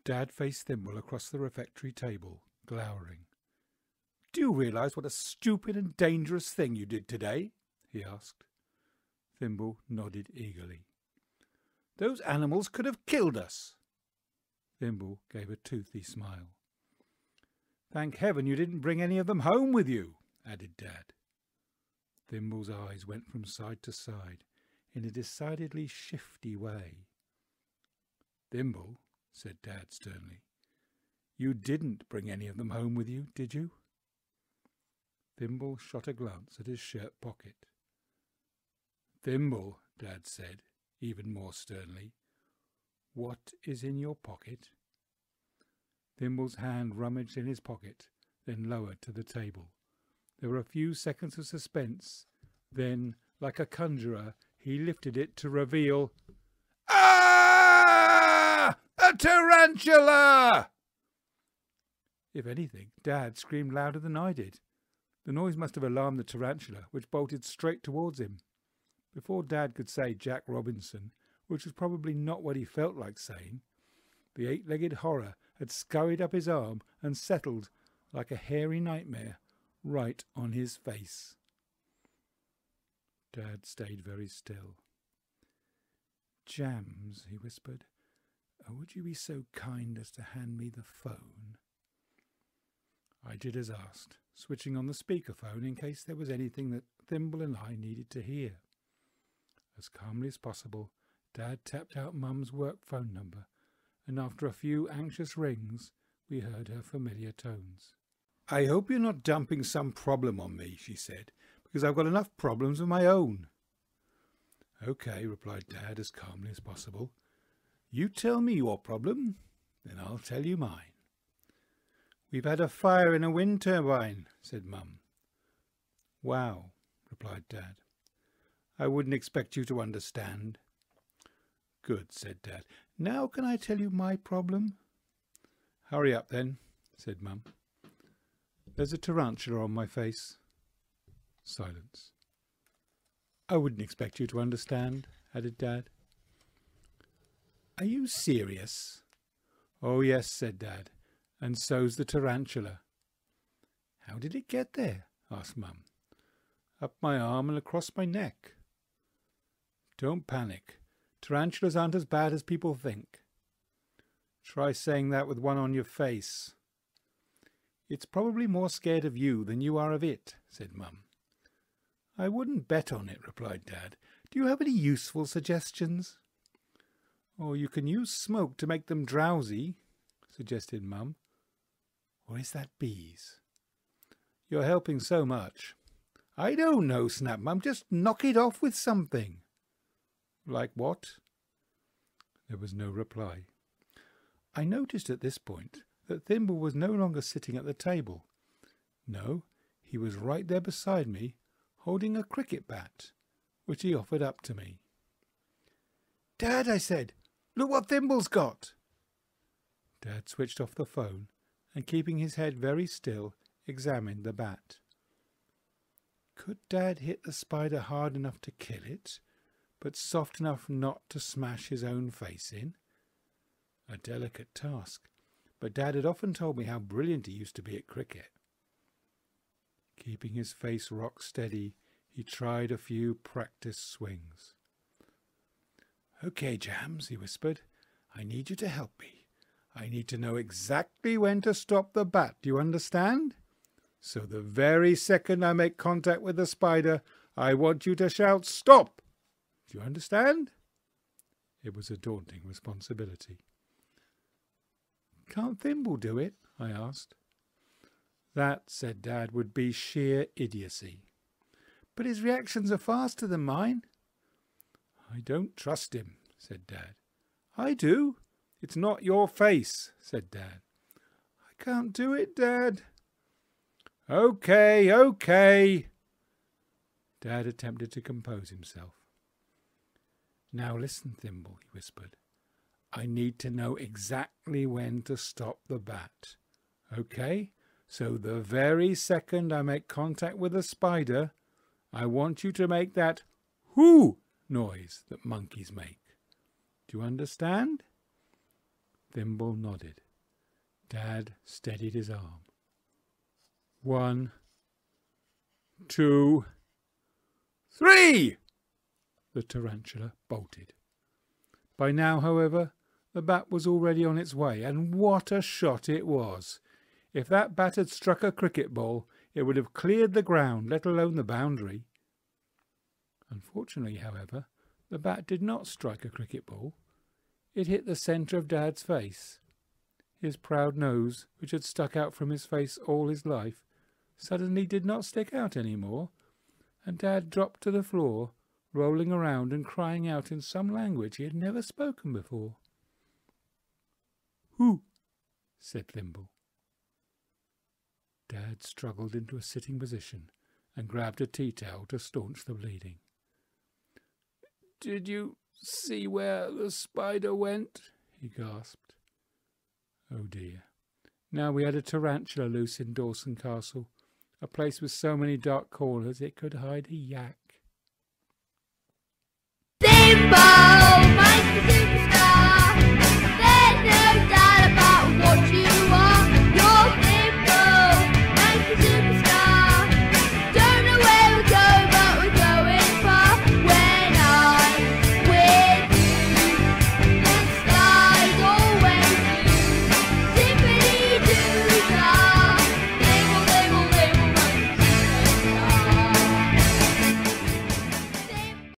Dad faced Thimble across the refectory table, glowering. "Do you realise what a stupid and dangerous thing you did today?" he asked. Thimble nodded eagerly. "Those animals could have killed us." Thimble gave a toothy smile. "Thank heaven you didn't bring any of them home with you," added Dad. Thimble's eyes went from side to side in a decidedly shifty way. "Thimble," said Dad sternly, "you didn't bring any of them home with you, did you?" Thimble shot a glance at his shirt pocket. "Thimble," Dad said, even more sternly, "what is in your pocket?" Thimble's hand rummaged in his pocket, then lowered to the table. There were a few seconds of suspense. Then, like a conjurer, he lifted it to reveal... "Ah! A tarantula!" If anything, Dad screamed louder than I did. The noise must have alarmed the tarantula, which bolted straight towards him. Before Dad could say Jack Robinson, which was probably not what he felt like saying, the eight-legged horror had scurried up his arm and settled, like a hairy nightmare, right on his face. Dad stayed very still. "Jams," he whispered, "would you be so kind as to hand me the phone?" I did as asked, switching on the speakerphone in case there was anything that Thimble and I needed to hear. As calmly as possible, Dad tapped out Mum's work phone number, and after a few anxious rings, we heard her familiar tones. "I hope you're not dumping some problem on me," she said, "because I've got enough problems of my own." "Okay," replied Dad as calmly as possible. "You tell me your problem, then I'll tell you mine." "We've had a fire in a wind turbine," said Mum. "Wow," replied Dad. "I wouldn't expect you to understand." "Good," said Dad. "Now can I tell you my problem?" "Hurry up then," said Mum. "There's a tarantula on my face." Silence. "I wouldn't expect you to understand," added Dad. "Are you serious?" "Oh yes," said Dad. "And so's the tarantula." "How did it get there?" asked Mum. "Up my arm and across my neck." "Don't panic. Tarantulas aren't as bad as people think." "Try saying that with one on your face." "It's probably more scared of you than you are of it," said Mum. "I wouldn't bet on it," replied Dad. "Do you have any useful suggestions?" "Or you can use smoke to make them drowsy," suggested Mum. "Or is that bees?" "You're helping so much." "I don't know," snapped Mum. "Just knock it off with something." "Like what?" There was no reply. I noticed at this point that Thimble was no longer sitting at the table. No, he was right there beside me, holding a cricket bat, which he offered up to me. "Dad," I said, "look what Thimble's got." Dad switched off the phone and, keeping his head very still, examined the bat. Could Dad hit the spider hard enough to kill it, but soft enough not to smash his own face in? A delicate task, but Dad had often told me how brilliant he used to be at cricket. Keeping his face rock steady, he tried a few practice swings. "Okay, Jams," he whispered, "I need you to help me. I need to know exactly when to stop the bat, do you understand? So the very second I make contact with the spider, I want you to shout, 'Stop!' Do you understand?" It was a daunting responsibility. "Can't Thimble do it?" I asked. "That," said Dad, "would be sheer idiocy." "But his reactions are faster than mine." "I don't trust him," said Dad. "I do." "It's not your face," said Dad. "I can't do it, Dad." "Okay, okay." Dad attempted to compose himself. "Now listen, Thimble," he whispered. "I need to know exactly when to stop the bat. Okay? So the very second I make contact with a spider, I want you to make that whoo noise that monkeys make. Do you understand?" Thimble nodded. Dad steadied his arm. 1, 2, 3! The tarantula bolted. By now, however, the bat was already on its way, and what a shot it was! If that bat had struck a cricket ball, it would have cleared the ground, let alone the boundary. Unfortunately, however, the bat did not strike a cricket ball. It hit the centre of Dad's face. His proud nose, which had stuck out from his face all his life, suddenly did not stick out any more, and Dad dropped to the floor, rolling around and crying out in some language he had never spoken before. "Who?" said Thimble. Dad struggled into a sitting position and grabbed a tea towel to staunch the bleeding. "Did you see where the spider went?" he gasped. Oh dear. Now we had a tarantula loose in Dawson Castle, a place with so many dark corners it could hide a yak. Thimble!